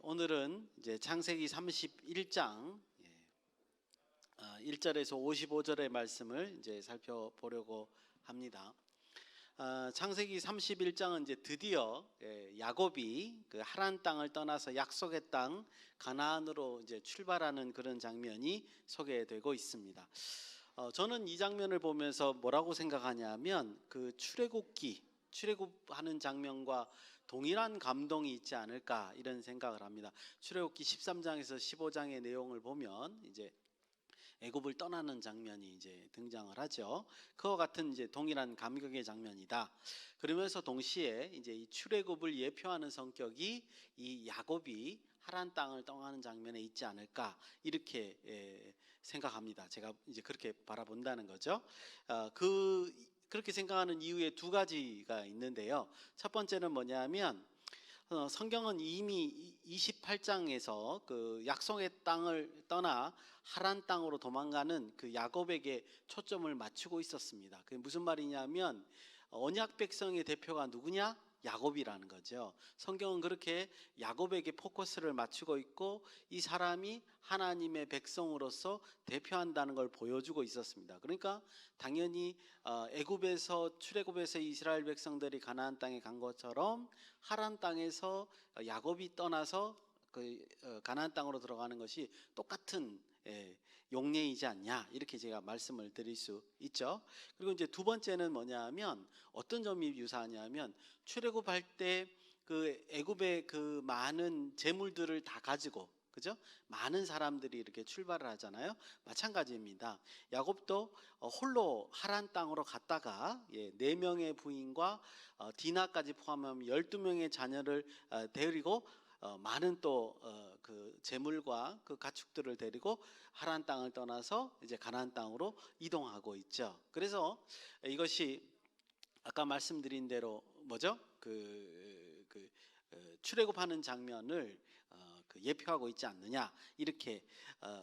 오늘은 이제 창세기 31장 1절에서 55절의 말씀을 이제 살펴보려고 합니다. 창세기 31장은 이제 드디어 야곱이 그 하란 땅을 떠나서 약속의 땅 가나안으로 이제 출발하는 그런 장면이 소개되고 있습니다. 저는 이 장면을 보면서 뭐라고 생각하냐면 그 출애굽하는 장면과 동일한 감동이 있지 않을까 이런 생각을 합니다. 출애굽기 13장에서 15장의 내용을 보면 이제 애굽을 떠나는 장면이 이제 등장을 하죠. 그와 같은 이제 동일한 감격의 장면이다. 그러면서 동시에 이제 이 출애굽을 예표하는 성격이 이 야곱이 하란 땅을 떠나는 장면에 있지 않을까 이렇게 생각합니다. 제가 이제 그렇게 바라본다는 거죠. 그렇게 생각하는 이유에 두 가지가 있는데요. 첫 번째는 뭐냐면 성경은 이미 28장에서 그 약속의 땅을 떠나 하란 땅으로 도망가는 그 야곱에게 초점을 맞추고 있었습니다. 그게 무슨 말이냐면 언약 백성의 대표가 누구냐? 야곱이라는 거죠. 성경은 그렇게 야곱에게 포커스를 맞추고 있고 이 사람이 하나님의 백성으로서 대표한다는 걸 보여주고 있었습니다. 그러니까 당연히 애굽에서 출애굽에서 이스라엘 백성들이 가나안 땅에 간 것처럼 하란 땅에서 야곱이 떠나서 그 가나안 땅으로 들어가는 것이 똑같은 용례이지 않냐 이렇게 제가 말씀을 드릴 수 있죠. 그리고 이제 두 번째는 뭐냐면 어떤 점이 유사하냐면 출애굽할 때 그 애굽의 그 많은 재물들을 다 가지고 그죠? 많은 사람들이 이렇게 출발을 하잖아요. 마찬가지입니다. 야곱도 홀로 하란 땅으로 갔다가 4명의 부인과 디나까지 포함하면 12명의 자녀를 데리고 많은 또 그 재물과 그 가축들을 데리고 하란 땅을 떠나서 이제 가나안 땅으로 이동하고 있죠. 그래서 이것이 아까 말씀드린 대로 뭐죠? 출애굽하는 장면을 예표하고 있지 않느냐 이렇게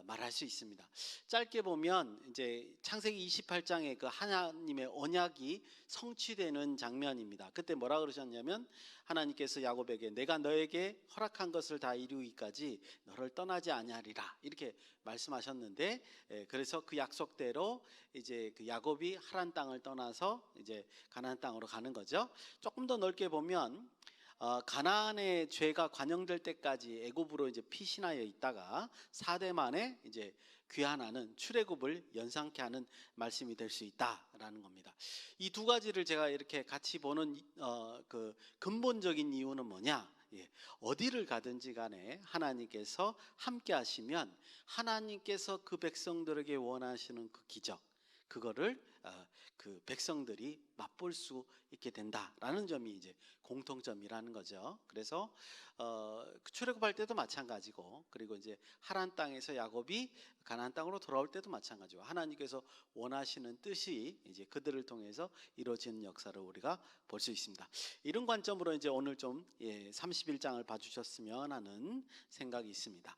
말할 수 있습니다. 짧게 보면 이제 창세기 28장에 그 하나님의 언약이 성취되는 장면입니다. 그때 뭐라 그러셨냐면 하나님께서 야곱에게 내가 너에게 허락한 것을 다 이루기까지 너를 떠나지 아니하리라 이렇게 말씀하셨는데 그래서 그 약속대로 이제 그 야곱이 하란 땅을 떠나서 이제 가나안 땅으로 가는 거죠. 조금 더 넓게 보면 가나안의 죄가 관영될 때까지 애굽으로 이제 피신하여 있다가 4대 만에 이제 귀환하는 출애굽을 연상케 하는 말씀이 될 수 있다라는 겁니다. 이 두 가지를 제가 이렇게 같이 보는 그 근본적인 이유는 뭐냐? 어디를 가든지 간에 하나님께서 함께 하시면 하나님께서 그 백성들에게 원하시는 그 기적 그거를 그 백성들이 맛볼 수 있게 된다라는 점이 이제 공통점이라는 거죠. 그래서 출애굽할 때도 마찬가지고 그리고 이제 하란 땅에서 야곱이 가나안 땅으로 돌아올 때도 마찬가지고 하나님께서 원하시는 뜻이 이제 그들을 통해서 이루어지는 역사를 우리가 볼 수 있습니다. 이런 관점으로 이제 오늘 좀 31장을 봐주셨으면 하는 생각이 있습니다.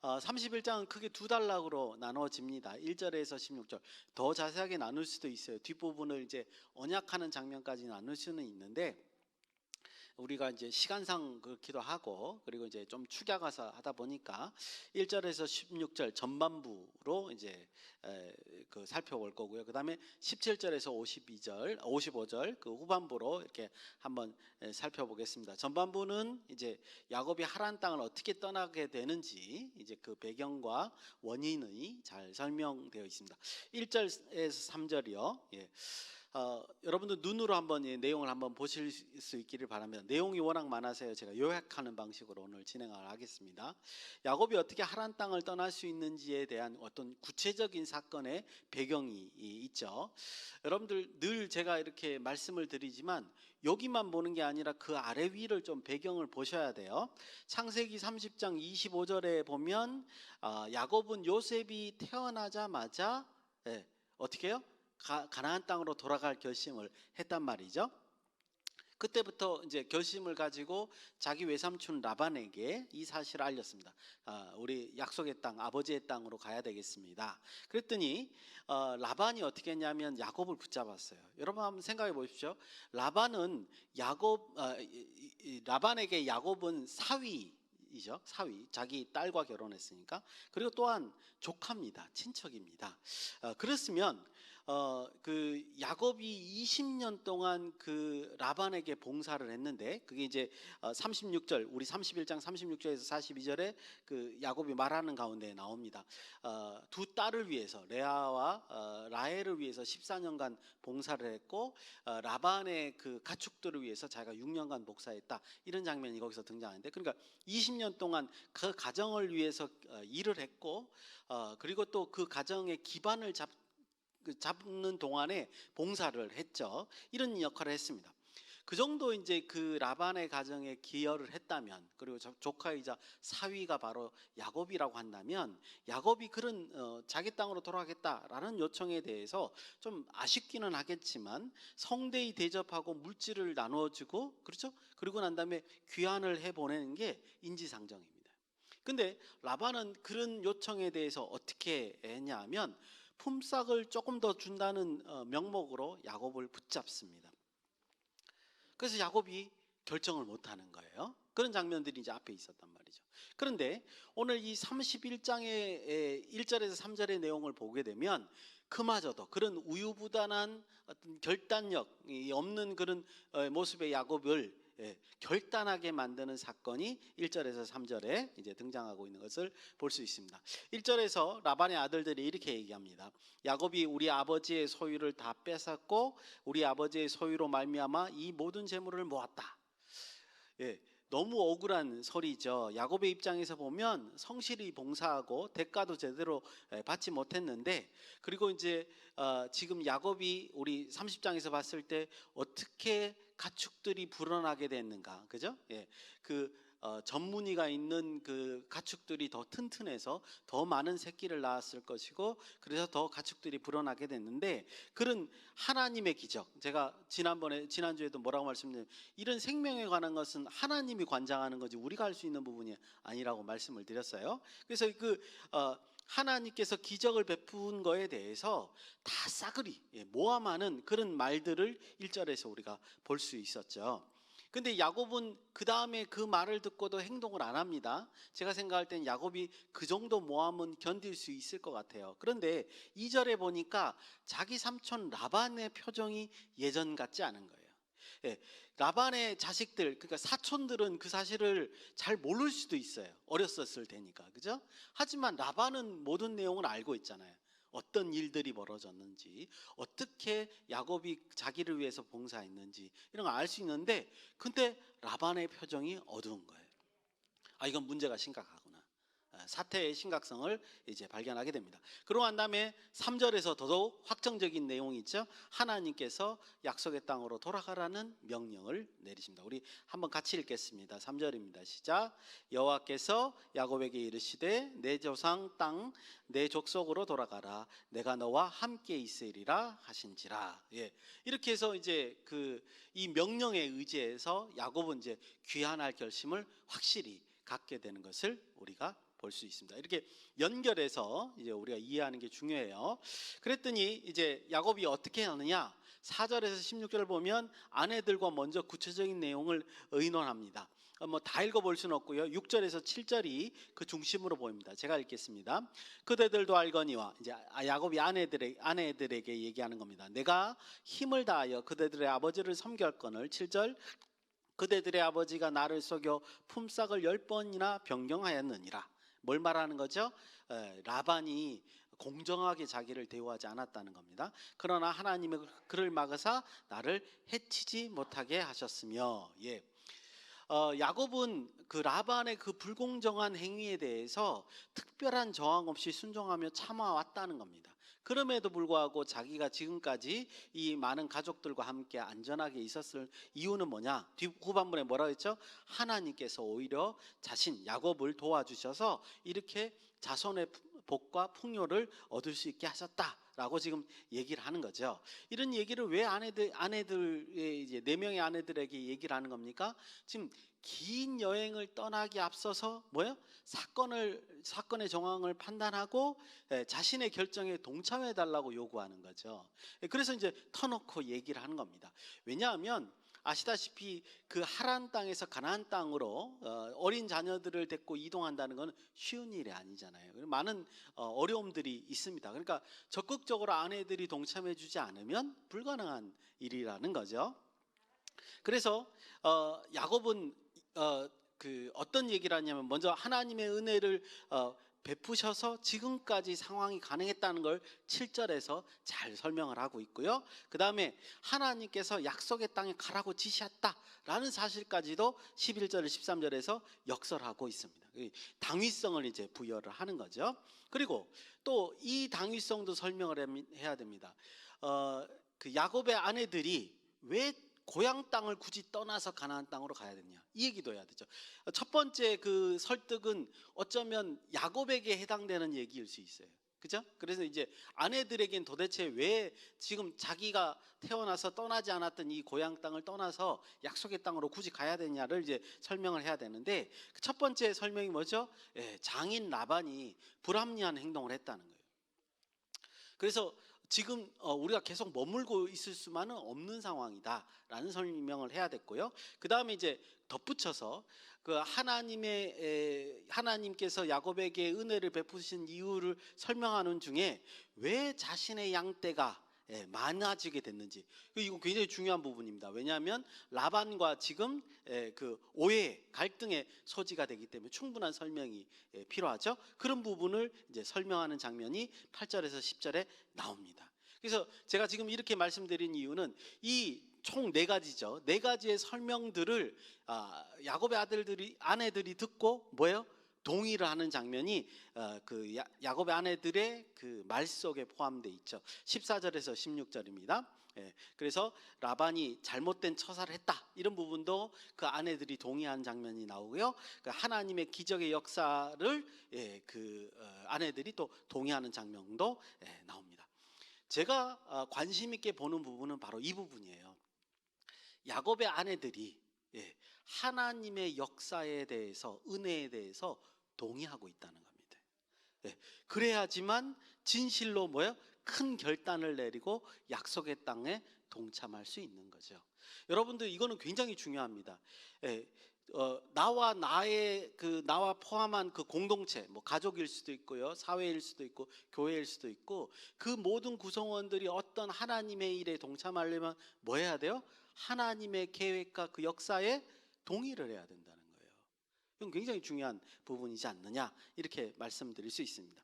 31장은 크게 두 단락으로 나눠집니다. 1절에서 16절. 더 자세하게 나눌 수도 있어요. 뒷부분을 이제 언약하는 장면까지 나눌 수는 있는데 우리가 이제 시간상 그렇기도 하고 그리고 이제 좀 축약해서 하다 보니까 1절에서 16절 전반부로 이제 그 살펴볼 거고요. 그다음에 17절에서 55절 그 후반부로 이렇게 한번 살펴보겠습니다. 전반부는 이제 야곱이 하란 땅을 어떻게 떠나게 되는지 이제 그 배경과 원인이 잘 설명되어 있습니다. 1절에서 3절이요. 여러분들 눈으로 한번 내용을 한번 보실 수 있기를 바랍니다. 내용이 워낙 많아서요. 제가 요약하는 방식으로 오늘 진행을 하겠습니다. 야곱이 어떻게 하란 땅을 떠날 수 있는지에 대한 어떤 구체적인 사건의 배경이 있죠. 여러분들 늘 제가 이렇게 말씀을 드리지만 여기만 보는 게 아니라 그 아래 위를 좀 배경을 보셔야 돼요. 창세기 30장 25절에 보면 야곱은 요셉이 태어나자마자 어떻게 해요? 가나안 땅으로 돌아갈 결심을 했단 말이죠. 그때부터 이제 결심을 가지고 자기 외삼촌 라반에게 이 사실을 알렸습니다. 우리 약속의 땅, 아버지의 땅으로 가야 되겠습니다. 그랬더니 라반이 어떻게 했냐면 야곱을 붙잡았어요. 여러분 한번 생각해 보십시오. 라반에게 야곱은 사위 사위이죠. 사위, 자기 딸과 결혼했으니까. 그리고 또한 조카입니다. 친척입니다. 그렇으면 그 야곱이 20년 동안 그 라반에게 봉사를 했는데, 그게 이제 36절, 우리 31장 36절에서 42절에 그 야곱이 말하는 가운데 나옵니다. 두 딸을 위해서, 레아와 라헬을 위해서 14년간 봉사를 했고, 라반의 그 가축들을 위해서 자기가 6년간 복사했다, 이런 장면이 거기서 등장하는데, 그러니까 20년 동안 그 가정을 위해서 일을 했고, 그리고 또 그 가정의 기반을 잡는 동안에 봉사를 했죠. 이런 역할을 했습니다. 그 정도 이제 그 라반의 가정에 기여를 했다면, 그리고 조카이자 사위가 바로 야곱이라고 한다면, 야곱이 그런 자기 땅으로 돌아가겠다라는 요청에 대해서 좀 아쉽기는 하겠지만 성대히 대접하고 물질을 나누어주고, 그렇죠? 그리고 난 다음에 귀환을 해보내는 게 인지상정입니다. 근데 라반은 그런 요청에 대해서 어떻게 했냐면, 품삯을 조금 더 준다는 명목으로 야곱을 붙잡습니다. 그래서 야곱이 결정을 못하는 거예요. 그런 장면들이 이제 앞에 있었단 말이죠. 그런데 오늘 이 31장의 1절에서 3절의 내용을 보게 되면, 그마저도 그런 우유부단한 어떤 결단력이 없는 그런 모습의 야곱을 결단하게 만드는 사건이 1절에서 3절에 이제 등장하고 있는 것을 볼 수 있습니다. 1절에서 라반의 아들들이 이렇게 얘기합니다. 야곱이 우리 아버지의 소유를 다 뺏었고 우리 아버지의 소유로 말미암아 이 모든 재물을 모았다. 너무 억울한 소리죠. 야곱의 입장에서 보면 성실히 봉사하고 대가도 제대로 받지 못했는데, 그리고 이제 지금 야곱이 우리 30장에서 봤을 때 어떻게 가축들이 불어나게 됐는가, 그죠? 그 전무늬가 있는 그 가축들이 더 튼튼해서 더 많은 새끼를 낳았을 것이고, 그래서 더 가축들이 불어나게 됐는데, 그런 하나님의 기적, 제가 지난주에도 뭐라고 말씀드렸냐면, 이런 생명에 관한 것은 하나님이 관장하는 거지 우리가 할 수 있는 부분이 아니라고 말씀을 드렸어요. 그래서 그 하나님께서 기적을 베푼 거에 대해서 다 싸그리 모함하는 그런 말들을 1절에서 우리가 볼 수 있었죠. 근데 야곱은 그 다음에 그 말을 듣고도 행동을 안 합니다. 제가 생각할 땐 야곱이 그 정도 모함은 견딜 수 있을 것 같아요. 그런데 2절에 보니까 자기 삼촌 라반의 표정이 예전 같지 않은 거예요. 라반의 자식들, 그러니까 사촌들은 그 사실을 잘 모를 수도 있어요. 어렸었을 테니까, 그죠? 하지만 라반은 모든 내용을 알고 있잖아요. 어떤 일들이 벌어졌는지, 어떻게 야곱이 자기를 위해서 봉사했는지, 이런 거 알 수 있는데, 근데 라반의 표정이 어두운 거예요. 이건 문제가 심각하구나. 사태의 심각성을 이제 발견하게 됩니다. 그러고 난 다음에 3절에서 더더욱 확정적인 내용이 있죠. 하나님께서 약속의 땅으로 돌아가라는 명령을 내리십니다. 우리 한번 같이 읽겠습니다. 3절입니다. 시작. 여호와께서 야곱에게 이르시되 내 조상 땅 내 족속으로 돌아가라. 내가 너와 함께 있으리라 하신지라. 이렇게 해서 이제 이 명령에 의지해서 야곱은 이제 귀환할 결심을 확실히 갖게 되는 것을 우리가 볼 수 있습니다. 이렇게 연결해서 이제 우리가 이해하는 게 중요해요. 그랬더니 이제 야곱이 어떻게 하느냐? 4절에서 16절을 보면 아내들과 먼저 구체적인 내용을 의논합니다. 다 읽어볼 수는 없고요. 6절에서 7절이 그 중심으로 보입니다. 제가 읽겠습니다. 그대들도 알거니와, 이제 야곱이 아내들에게 얘기하는 겁니다. 내가 힘을 다하여 그대들의 아버지를 섬겼거늘. 7절. 그대들의 아버지가 나를 속여 품삯을 10번이나 변경하였느니라. 뭘 말하는 거죠? 라반이 공정하게 자기를 대우하지 않았다는 겁니다. 그러나 하나님의 그를 막으사 나를 해치지 못하게 하셨으며, 야곱은 그 라반의 그 불공정한 행위에 대해서 특별한 저항 없이 순종하며 참아왔다는 겁니다. 그럼에도 불구하고 자기가 지금까지 이 많은 가족들과 함께 안전하게 있었을 이유는 뭐냐? 후반부에 뭐라고 했죠? 하나님께서 오히려 자신 야곱을 도와주셔서 이렇게 자손의 복과 풍요를 얻을 수 있게 하셨다라고 지금 얘기를 하는 거죠. 이런 얘기를 왜 아내들의 이제 4명의 아내들에게 얘기를 하는 겁니까? 지금 긴 여행을 떠나기 앞서서 사건의 정황을 판단하고 자신의 결정에 동참해 달라고 요구하는 거죠. 그래서 이제 터놓고 얘기를 하는 겁니다. 왜냐하면 아시다시피 그 하란 땅에서 가나안 땅으로 어린 자녀들을 데리고 이동한다는 건 쉬운 일이 아니잖아요. 많은 어려움들이 있습니다. 그러니까 적극적으로 아내들이 동참해주지 않으면 불가능한 일이라는 거죠. 그래서 야곱은 그 어떤 얘기를 하냐면, 먼저 하나님의 은혜를 베푸셔서 지금까지 상황이 가능했다는 걸 7절에서 잘 설명을 하고 있고요. 그 다음에 하나님께서 약속의 땅에 가라고 지시했다라는 사실까지도 11절, 13절에서 역설하고 있습니다. 당위성을 이제 부여를 하는 거죠. 그리고 또 이 당위성도 설명을 해야 됩니다. 그 야곱의 아내들이 왜 고향 땅을 굳이 떠나서 가나안 땅으로 가야 되냐, 이 얘기도 해야 되죠. 첫 번째 그 설득은 어쩌면 야곱에게 해당되는 얘기일 수 있어요. 그죠? 그래서 이제 아내들에겐 도대체 왜 지금 자기가 태어나서 떠나지 않았던 이 고향 땅을 떠나서 약속의 땅으로 굳이 가야 되냐를 이제 설명을 해야 되는데, 그 첫 번째 설명이 뭐죠? 장인 라반이 불합리한 행동을 했다는 거예요. 그래서 지금 우리가 계속 머물고 있을 수만은 없는 상황이다라는 설명을 해야 됐고요. 그 다음에 이제 덧붙여서 그 하나님께서 야곱에게 은혜를 베푸신 이유를 설명하는 중에 왜 자신의 양떼가 많아지게 됐는지, 이거 굉장히 중요한 부분입니다. 왜냐하면 라반과 지금 그 오해, 갈등의 소지가 되기 때문에 충분한 설명이 필요하죠. 그런 부분을 이제 설명하는 장면이 8절에서 10절에 나옵니다. 그래서 제가 지금 이렇게 말씀드린 이유는 이 총 4가지죠. 4가지의 설명들을 야곱의 아내들이 듣고 뭐예요? 동의를 하는 장면이 그 야곱의 아내들의 그 말 속에 포함되어 있죠. 14절에서 16절입니다. 그래서 라반이 잘못된 처사를 했다, 이런 부분도 그 아내들이 동의한 장면이 나오고요. 그 하나님의 기적의 역사를 그 아내들이 또 동의하는 장면도 나옵니다. 제가 관심 있게 보는 부분은 바로 이 부분이에요. 야곱의 아내들이 하나님의 역사에 대해서, 은혜에 대해서 동의하고 있다는 겁니다. 그래야지만 진실로 큰 결단을 내리고 약속의 땅에 동참할 수 있는 거죠. 여러분들, 이거는 굉장히 중요합니다. 나와 포함한 그 공동체, 가족일 수도 있고요, 사회일 수도 있고, 교회일 수도 있고, 그 모든 구성원들이 어떤 하나님의 일에 동참하려면 뭐 해야 돼요? 하나님의 계획과 그 역사에 동의를 해야 된다는 거예요. 이건 굉장히 중요한 부분이지 않느냐, 이렇게 말씀드릴 수 있습니다.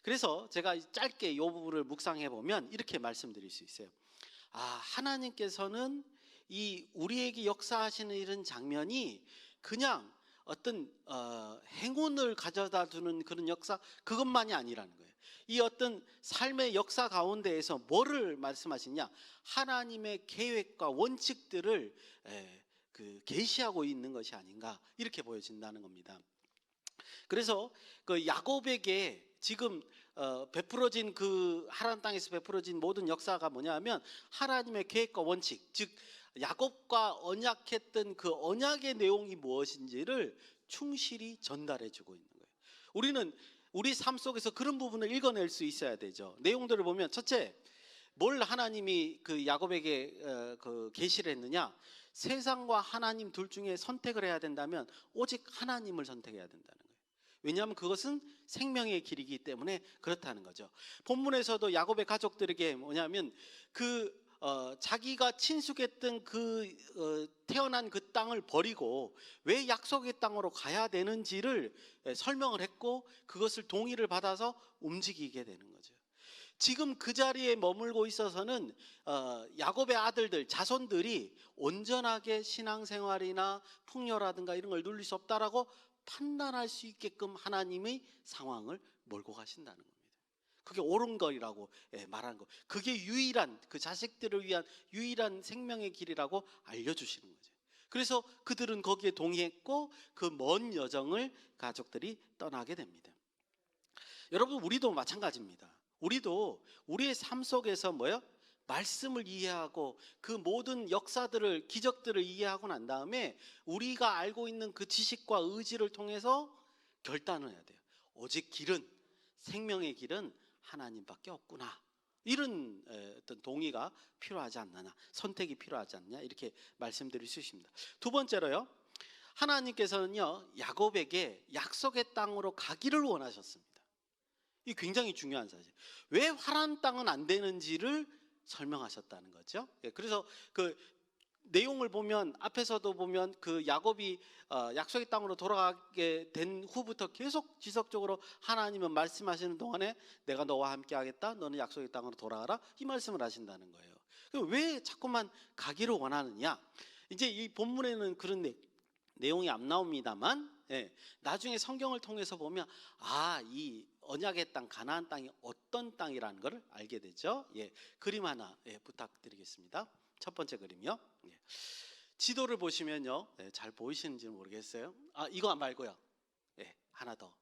그래서 제가 짧게 이 부분을 묵상해 보면 이렇게 말씀드릴 수 있어요. 하나님께서는 이 우리에게 역사하시는 이런 장면이 그냥 어떤 행운을 가져다 두는 그런 역사, 그것만이 아니라는 거예요. 이 어떤 삶의 역사 가운데에서 뭐를 말씀하시냐, 하나님의 계획과 원칙들을 계시하고 있는 것이 아닌가, 이렇게 보여진다는 겁니다. 그래서 그 야곱에게 지금 베풀어진 그 하란 땅에서 베풀어진 모든 역사가 뭐냐면 하나님의 계획과 원칙, 즉 야곱과 언약했던 그 언약의 내용이 무엇인지를 충실히 전달해주고 있는 거예요. 우리는 우리 삶 속에서 그런 부분을 읽어낼 수 있어야 되죠. 내용들을 보면, 첫째, 뭘 하나님이 그 야곱에게 그 계시를 했느냐? 세상과 하나님 둘 중에 선택을 해야 된다면 오직 하나님을 선택해야 된다는 거예요. 왜냐하면 그것은 생명의 길이기 때문에 그렇다는 거죠. 본문에서도 야곱의 가족들에게 뭐냐면 자기가 친숙했던 태어난 그 땅을 버리고 왜 약속의 땅으로 가야 되는지를 설명을 했고, 그것을 동의를 받아서 움직이게 되는 거죠. 지금 그 자리에 머물고 있어서는 야곱의 아들들, 자손들이 온전하게 신앙생활이나 풍요라든가 이런 걸 누릴 수 없다라고 판단할 수 있게끔 하나님의 상황을 몰고 가신다는 겁니다. 그게 옳은 거라고 말하는 거, 그게 유일한, 그 자식들을 위한 유일한 생명의 길이라고 알려주시는 거죠. 그래서 그들은 거기에 동의했고 그 먼 여정을 가족들이 떠나게 됩니다. 여러분, 우리도 마찬가지입니다. 우리도 우리의 삶 속에서 말씀을 이해하고 그 모든 역사들을, 기적들을 이해하고 난 다음에 우리가 알고 있는 그 지식과 의지를 통해서 결단을 해야 돼요. 오직 길은, 생명의 길은 하나님밖에 없구나, 이런 어떤 동의가 필요하지 않느냐, 선택이 필요하지 않느냐 이렇게 말씀드릴 수 있습니다. 두 번째로요, 하나님께서는요 야곱에게 약속의 땅으로 가기를 원하셨습니다. 이 굉장히 중요한 사실. 왜 화란 땅은 안 되는지를 설명하셨다는 거죠. 그래서 그 내용을 보면 앞에서도 보면 그 야곱이 약속의 땅으로 돌아가게 된 후부터 계속 지속적으로 하나님은 말씀하시는 동안에 내가 너와 함께 하겠다, 너는 약속의 땅으로 돌아가라, 이 말씀을 하신다는 거예요. 그럼 왜 자꾸만 가기를 원하느냐? 이제 이 본문에는 그런 내용이 안 나옵니다만, 나중에 성경을 통해서 보면 이 언약의 땅, 가나안 땅이 어떤 땅이라는 걸 알게 되죠. 그림 하나 부탁드리겠습니다. 첫 번째 그림이요. 지도를 보시면요, 잘 보이시는지 모르겠어요. 이거 말고요. 하나 더.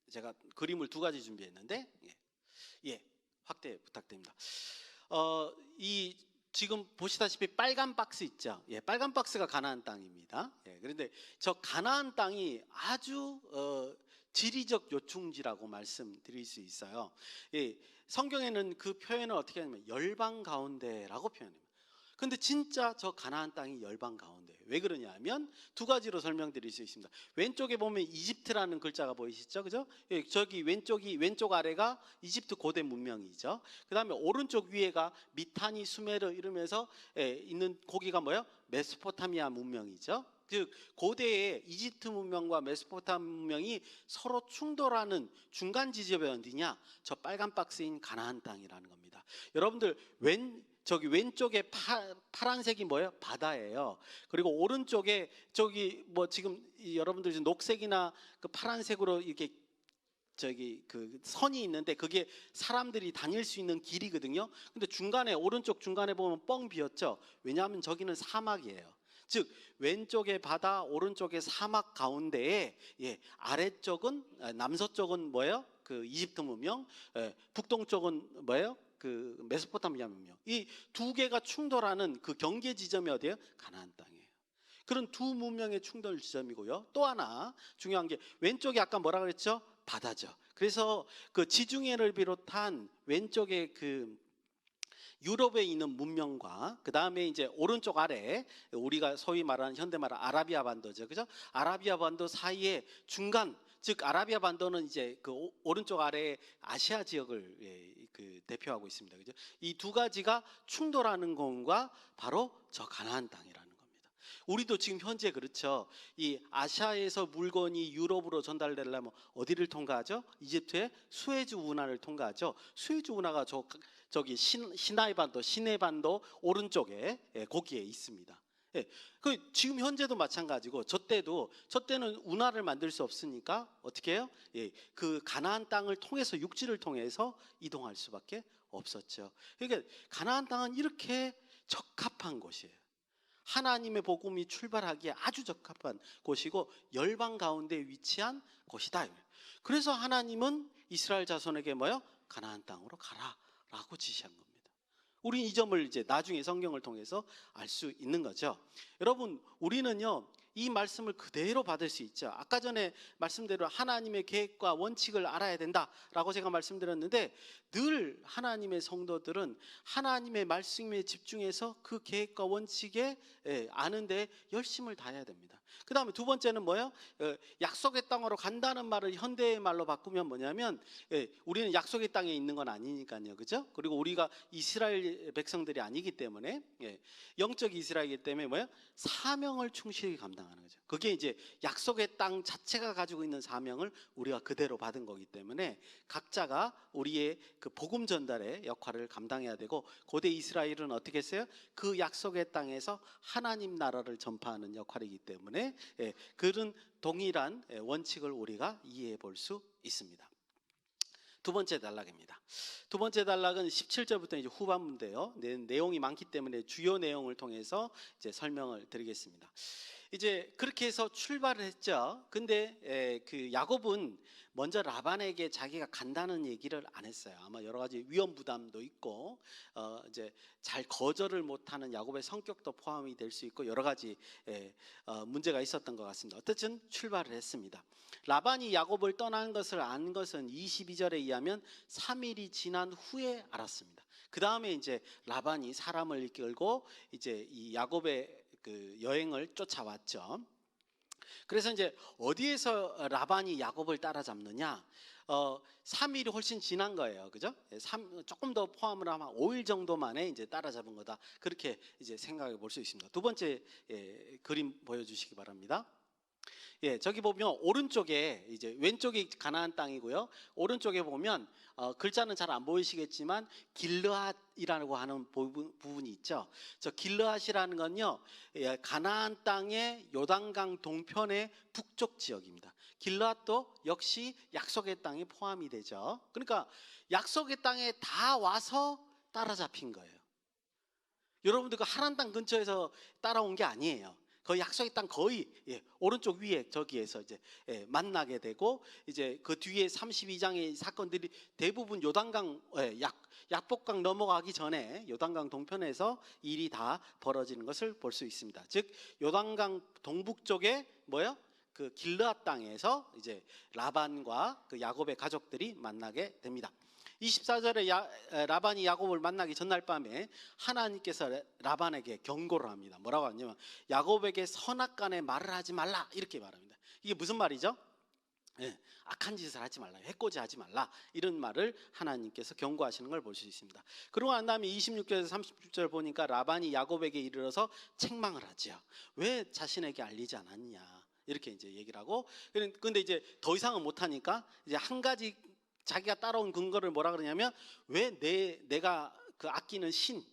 제가 그림을 두 가지 준비했는데, 확대 부탁드립니다. 이 지금 보시다시피 빨간 박스 있죠. 빨간 박스가 가나안 땅입니다. 그런데 저 가나안 땅이 아주 지리적 요충지라고 말씀드릴 수 있어요. 성경에는 그 표현을 어떻게 하냐면 열방 가운데라고 표현합니다. 근데 진짜 저 가나안 땅이 열방 가운데. 왜 그러냐면 두 가지로 설명드릴 수 있습니다. 왼쪽에 보면 이집트라는 글자가 보이시죠, 그죠? 저기 왼쪽 아래가 이집트 고대 문명이죠. 그 다음에 오른쪽 위에가 미타니, 수메르 이러면서 있는 거기가 뭐예요? 메소포타미아 문명이죠. 즉 고대의 이집트 문명과 메소포타미아 문명이 서로 충돌하는 중간 지점이 어디냐? 저 빨간 박스인 가나안 땅이라는 겁니다. 여러분들 저기 왼쪽에 파란색이 뭐예요? 바다예요. 그리고 오른쪽에 저기 뭐 지금 여러분들 녹색이나 그 파란색으로 이렇게 저기 그 선이 있는데 그게 사람들이 다닐 수 있는 길이거든요. 근데 오른쪽 중간에 보면 뻥 비었죠. 왜냐하면 저기는 사막이에요. 즉 왼쪽에 바다, 오른쪽에 사막 가운데에 아래쪽은 남서쪽은 뭐예요? 그 이집트 문명, 북동쪽은 뭐예요? 그 메소포타미아 문명. 이 두 개가 충돌하는 그 경계 지점이 어디예요? 가나안 땅이에요. 그런 두 문명의 충돌 지점이고요. 또 하나 중요한 게 왼쪽이 아까 뭐라 그랬죠? 바다죠. 그래서 그 지중해를 비롯한 왼쪽에 그 유럽에 있는 문명과 그 다음에 이제 오른쪽 아래 우리가 소위 말하는 현대 말하는 아라비아 반도죠, 그죠? 아라비아 반도 사이에 중간, 즉 아라비아 반도는 이제 그 오른쪽 아래 아시아 지역을 그 대표하고 있습니다, 그죠? 이 두 가지가 충돌하는 공과 바로 저 가나안 땅이라는 겁니다. 우리도 지금 현재 그렇죠. 이 아시아에서 물건이 유럽으로 전달되려면 어디를 통과하죠? 이집트의 수에즈 운하를 통과하죠. 수에즈 운하가 저기 시나이 반도 오른쪽에 거기에 있습니다. 그 지금 현재도 마찬가지고 저 때는 운하를 만들 수 없으니까 어떻게 해요? 그 가나안 땅을 통해서 육지를 통해서 이동할 수밖에 없었죠. 그러니까 가나안 땅은 이렇게 적합한 곳이에요. 하나님의 복음이 출발하기에 아주 적합한 곳이고 열방 가운데 위치한 곳이다. 그래서 하나님은 이스라엘 자손에게 뭐요? 가나안 땅으로 가라라고 지시한 겁니다. 우리는 이 점을 이제 나중에 성경을 통해서 알 수 있는 거죠. 여러분, 우리는요 이 말씀을 그대로 받을 수 있죠. 아까 전에 말씀대로 하나님의 계획과 원칙을 알아야 된다라고 제가 말씀드렸는데 늘 하나님의 성도들은 하나님의 말씀에 집중해서 그 계획과 원칙에 아는데 열심을 다해야 됩니다. 그 다음에 두 번째는 뭐예요? 약속의 땅으로 간다는 말을 현대의 말로 바꾸면 뭐냐면 우리는 약속의 땅에 있는 건 아니니까요, 그죠? 그리고 우리가 이스라엘 백성들이 아니기 때문에 영적 이스라엘이기 때문에 뭐예요? 사명을 충실히 감당하는 거죠. 그게 이제 약속의 땅 자체가 가지고 있는 사명을 우리가 그대로 받은 거기 때문에 각자가 우리의 그 복음 전달의 역할을 감당해야 되고 고대 이스라엘은 어떻게 했어요? 그 약속의 땅에서 하나님 나라를 전파하는 역할이기 때문에 그런 동일한 원칙을 우리가 이해해 볼 수 있습니다. 두 번째 단락입니다. 두 번째 단락은 17절부터 이제 후반부인데요. 내용이 많기 때문에 주요 내용을 통해서 이제 설명을 드리겠습니다. 이제 그렇게 해서 출발을 했죠. 근데 그 야곱은 먼저 라반에게 자기가 간다는 얘기를 안 했어요. 아마 여러 가지 위험 부담도 있고 이제 잘 거절을 못하는 야곱의 성격도 포함이 될 수 있고 여러 가지 문제가 있었던 것 같습니다. 어쨌든 출발을 했습니다. 라반이 야곱을 떠난 것을 안 것은 22절에 의하면 3일이 지난 후에 알았습니다. 그 다음에 이제 라반이 사람을 이끌고 이제 이 야곱의 그 여행을 쫓아왔죠. 그래서 이제 어디에서 라반이 야곱을 따라잡느냐? 3일이 훨씬 지난 거예요, 그죠? 조금 더 포함을 하면 5일 정도 만에 이제 따라잡은 거다. 그렇게 이제 생각해 볼 수 있습니다. 두 번째 그림 보여주시기 바랍니다. 저기 보면 오른쪽에 이제 왼쪽이 가나안 땅이고요. 오른쪽에 보면 글자는 잘 안 보이시겠지만 길르앗이라고 하는 부분이 있죠. 저 길르앗이라는 건요, 가나안 땅의 요단강 동편의 북쪽 지역입니다. 길르앗도 역시 약속의 땅에 포함이 되죠. 그러니까 약속의 땅에 다 와서 따라잡힌 거예요. 여러분들 그 하란 땅 근처에서 따라온 게 아니에요. 그 약속의 땅 거의 오른쪽 위에 저기에서 이제 만나게 되고, 이제 그 뒤에 32장의 사건들이 대부분 요단강 약복강 넘어가기 전에 요단강 동편에서 일이 다 벌어지는 것을 볼 수 있습니다. 즉 요단강 동북쪽에 그 길르앗 땅에서 이제 라반과 그 야곱의 가족들이 만나게 됩니다. 24절에 라반이 야곱을 만나기 전날 밤에 하나님께서 라반에게 경고를 합니다. 뭐라고 하냐면 야곱에게 선악간에 말을 하지 말라, 이렇게 말합니다. 이게 무슨 말이죠? 악한 짓을 하지 말라, 해코지 하지 말라, 이런 말을 하나님께서 경고하시는 걸 볼 수 있습니다. 그러고 난 다음에 26절에서 30절 보니까 라반이 야곱에게 이르러서 책망을 하지요. 왜 자신에게 알리지 않았냐, 이렇게 이제 얘기를 하고, 근데 이제 더 이상은 못하니까 이제 한 가지 자기가 따라온 근거를 뭐라 그러냐면, 왜 내가 그 아끼는 신,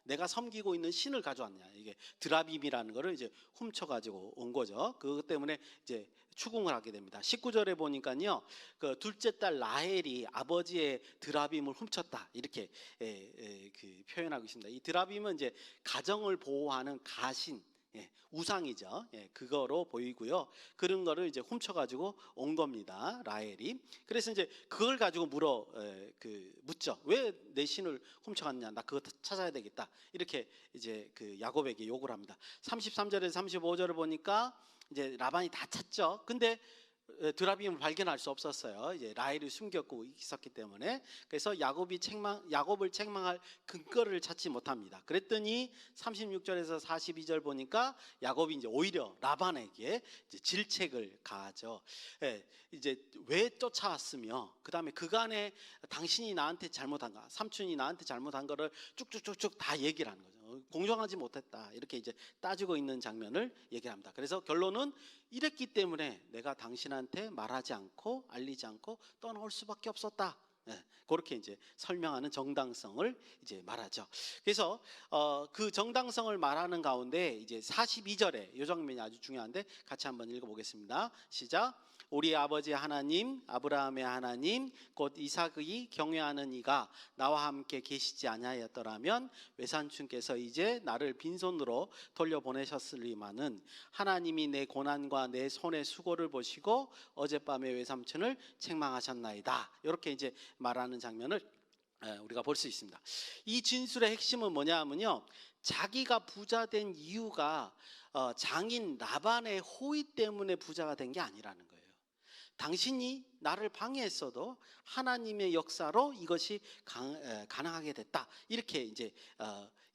내가 섬기고 있는 신을 가져왔냐, 이게 드라빔이라는 거를 이제 훔쳐가지고 온 거죠. 그것 때문에 이제 추궁을 하게 됩니다. 19절에 보니까요, 그 둘째 딸 라헬이 아버지의 드라빔을 훔쳤다, 이렇게 그 표현하고 있습니다. 이 드라빔은 이제 가정을 보호하는 가신, 우상이죠. 그거로 보이고요. 그런 거를 이제 훔쳐가지고 온 겁니다, 라헬이. 그래서 이제 그걸 가지고 묻죠. 왜 내 신을 훔쳐갔냐? 나 그거 찾아야 되겠다. 이렇게 이제 그 야곱에게 요구를 합니다. 33절에서 35절을 보니까 이제 라반이 다 찾죠. 근데 드라빔을 발견할 수 없었어요. 이제 라헬이 숨겼고 있었기 때문에. 그래서 야곱을 책망할 근거를 찾지 못합니다. 그랬더니 36절에서 42절 보니까 야곱이 이제 오히려 라반에게 이제 질책을 가하죠. 이제 왜 쫓아왔으며, 그 다음에 그간에 당신이 나한테 잘못한가, 삼촌이 나한테 잘못한 거를 쭉쭉쭉쭉 다 얘기를 하는 거죠. 공정하지 못했다, 이렇게 이제 따지고 있는 장면을 얘기합니다. 그래서 결론은 이랬기 때문에 내가 당신한테 말하지 않고 알리지 않고 떠나올 수밖에 없었다. 그렇게 이제 설명하는 정당성을 이제 말하죠. 그래서 그 정당성을 말하는 가운데 이제 42절에 이 장면이 아주 중요한데 같이 한번 읽어보겠습니다. 시작. 우리 아버지 하나님, 아브라함의 하나님, 곧 이삭의 경외하는 이가 나와 함께 계시지 아니하였더라면 외삼촌께서 이제 나를 빈손으로 돌려보내셨으리마는 하나님이 내 고난과 내 손의 수고를 보시고 어젯밤에 외삼촌을 책망하셨나이다. 이렇게 이제 말하는 장면을 우리가 볼 수 있습니다. 이 진술의 핵심은 뭐냐 하면요, 자기가 부자 된 이유가 장인 라반의 호의 때문에 부자가 된 게 아니라는 거예요. 당신이 나를 방해했어도 하나님의 역사로 이것이 가능하게 됐다, 이렇게 이제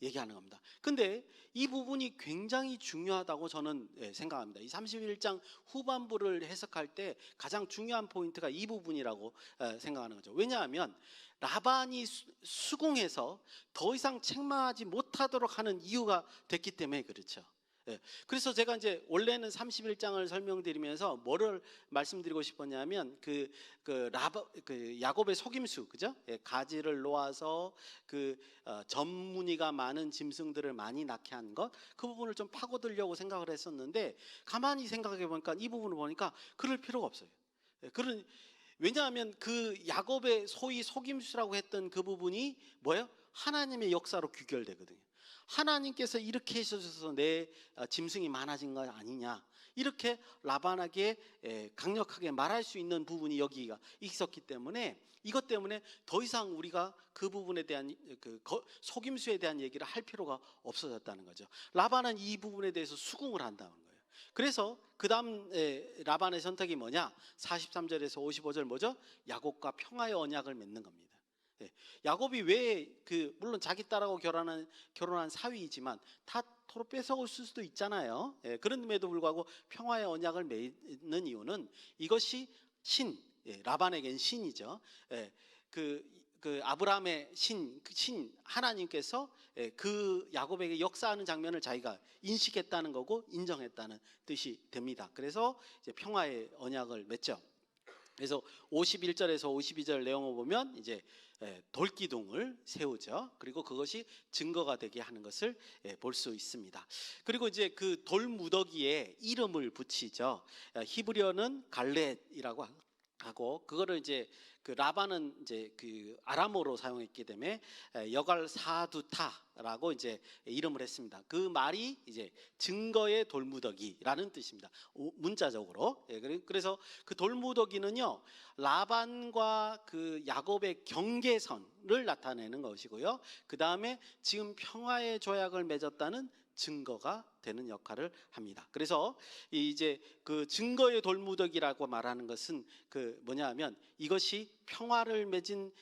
얘기하는 겁니다. 근데 이 부분이 굉장히 중요하다고 저는 생각합니다. 이 31장 후반부를 해석할 때 가장 중요한 포인트가 이 부분이라고 생각하는 거죠. 왜냐하면 라반이 수긍해서 더 이상 책망하지 못하도록 하는 이유가 됐기 때문에 그렇죠. 그래서 제가 이제 원래는 31장을 설명드리면서 뭐를 말씀드리고 싶었냐면 그 야곱의 속임수, 그죠? 가지를 놓아서 그 전무늬가 많은 짐승들을 많이 낳게 한 것, 그 부분을 좀 파고들려고 생각을 했었는데 가만히 생각해 보니까 이 부분을 보니까 그럴 필요가 없어요. 왜냐하면 그 야곱의 소위 속임수라고 했던 그 부분이 뭐예요? 하나님의 역사로 귀결되거든요. 하나님께서 이렇게 해주셔서 내 짐승이 많아진 거 아니냐, 이렇게 라반에게 강력하게 말할 수 있는 부분이 여기가 있었기 때문에, 이것 때문에 더 이상 우리가 그 부분에 대한 속임수에 대한 얘기를 할 필요가 없어졌다는 거죠. 라반은 이 부분에 대해서 수긍을 한다는 거예요. 그래서 그 다음 라반의 선택이 뭐냐, 43절에서 55절 뭐죠? 야곱과 평화의 언약을 맺는 겁니다. 야곱이 왜 물론 자기 딸하고 결혼한 사위이지만 다 서로 뺏어올 수도 있잖아요. 그런데도 불구하고 평화의 언약을 맺는 이유는 이것이 라반에겐 신이죠. 그 아브라함의 신 하나님께서 그 야곱에게 역사하는 장면을 자기가 인식했다는 거고 인정했다는 뜻이 됩니다. 그래서 이제 평화의 언약을 맺죠. 그래서 51절에서 52절 내용을 보면 이제 돌기둥을 세우죠. 그리고 그것이 증거가 되게 하는 것을 볼 수 있습니다. 그리고 이제 그 돌무더기에 이름을 붙이죠. 히브리어는 갈렛이라고 하고, 그거를 이제 그 라반은 이제 그 아람어로 사용했기 때문에 여갈 사두타라고 이제 이름을 했습니다. 그 말이 이제 증거의 돌무더기라는 뜻입니다. 문자적으로. 그래서 그 돌무더기는요, 라반과 그 야곱의 경계선을 나타내는 것이고요. 그 다음에 지금 평화의 조약을 맺었다는 증거가 되는 역할을 합니다. 그래서 이제 그 증거의 돌무더기라고 말하는 것은 그 뭐냐하면 이것이 평화를 맺은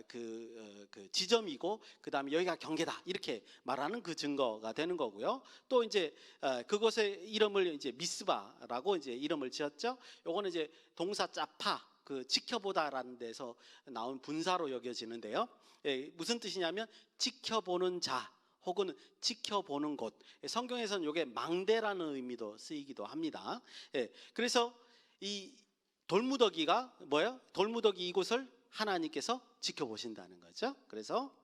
그 지점이고, 그 다음에 여기가 경계다, 이렇게 말하는 그 증거가 되는 거고요. 또 이제 그것의 이름을 이제 미스바라고 이제 이름을 지었죠. 요거는 이제 동사 짜파, 그 지켜보다라는 데서 나온 분사로 여겨지는데요. 무슨 뜻이냐면 지켜보는 자 혹은 지켜보는 곳. 성경에서는 이게 망대라는 의미도 쓰이기도 합니다. 그래서 이 돌무더기가 뭐예요? 돌무더기 이곳을 하나님께서 지켜보신다는 거죠. 그래서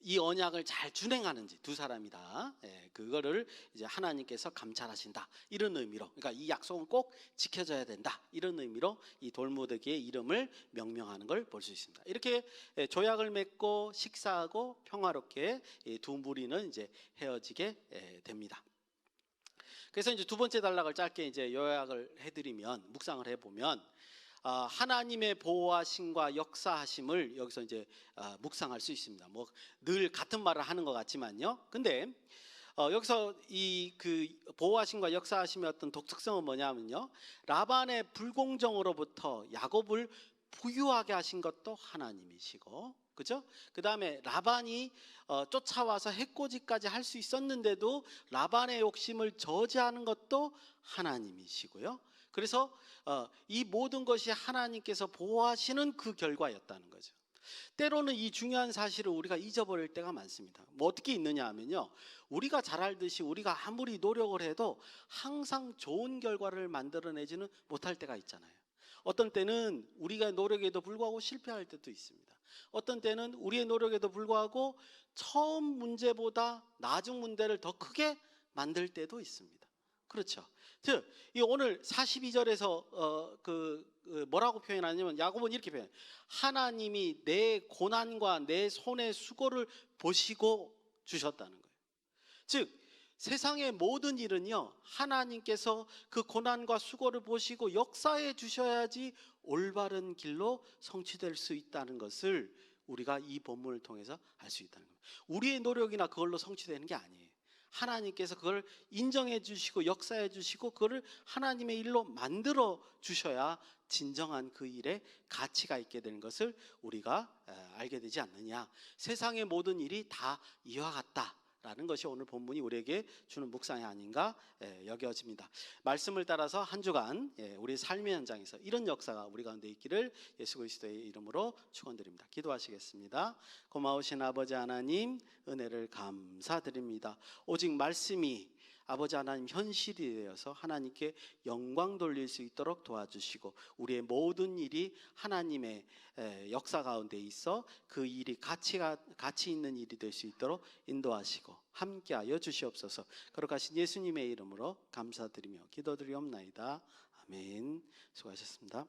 이 언약을 잘 준행하는지 두 사람이 다 그거를 이제 하나님께서 감찰하신다, 이런 의미로, 그러니까 이 약속은 꼭 지켜져야 된다, 이런 의미로 이 돌무더기의 이름을 명명하는 걸 볼 수 있습니다. 이렇게 조약을 맺고 식사하고 평화롭게 두 무리는 이제 헤어지게 됩니다. 그래서 이제 두 번째 단락을 짧게 이제 요약을 해드리면, 묵상을 해보면 하나님의 보호하심과 역사하심을 여기서 이제 묵상할 수 있습니다. 뭐 늘 같은 말을 하는 것 같지만요. 근데 여기서 이 그 보호하심과 역사하심의 어떤 독특성은 뭐냐면요, 라반의 불공정으로부터 야곱을 부유하게 하신 것도 하나님이시고, 그죠? 그 다음에 라반이 쫓아와서 해코지까지 할 수 있었는데도 라반의 욕심을 저지하는 것도 하나님이시고요. 그래서 이 모든 것이 하나님께서 보호하시는 그 결과였다는 거죠. 때로는 이 중요한 사실을 우리가 잊어버릴 때가 많습니다. 뭐 어떻게 있느냐 하면요, 우리가 잘 알듯이 우리가 아무리 노력을 해도 항상 좋은 결과를 만들어내지는 못할 때가 있잖아요. 어떤 때는 우리가 노력에도 불구하고 실패할 때도 있습니다. 어떤 때는 우리의 노력에도 불구하고 처음 문제보다 나중 문제를 더 크게 만들 때도 있습니다. 그렇죠. 즉, 이 오늘 42절에서 뭐라고 표현하냐면, 야곱은 이렇게 표현해요. 하나님이 내 고난과 내 손의 수고를 보시고 주셨다는 거예요. 즉, 세상의 모든 일은요, 하나님께서 그 고난과 수고를 보시고 역사해 주셔야지 올바른 길로 성취될 수 있다는 것을 우리가 이 본문을 통해서 알 수 있다는 겁니다. 우리의 노력이나 그걸로 성취되는 게 아니에요. 하나님께서 그걸 인정해 주시고 역사해 주시고 그거를 하나님의 일로 만들어 주셔야 진정한 그 일에 가치가 있게 되는 것을 우리가 알게 되지 않느냐. 세상의 모든 일이 다 이와 같다라는 것이 오늘 본문이 우리에게 주는 묵상이 아닌가 여겨집니다. 말씀을 따라서 한 주간 우리 삶의 현장에서 이런 역사가 우리 가운데 있기를 예수 그리스도의 이름으로 축원드립니다. 기도하시겠습니다. 고마우신 아버지 하나님, 은혜를 감사드립니다. 오직 말씀이 아버지 하나님 현실이 되어서 하나님께 영광 돌릴 수 있도록 도와주시고, 우리의 모든 일이 하나님의 역사 가운데 있어 그 일이 가치 있는 일이 될 수 있도록 인도하시고 함께하여 주시옵소서. 거룩하신 예수님의 이름으로 감사드리며 기도드리옵나이다. 아멘. 수고하셨습니다.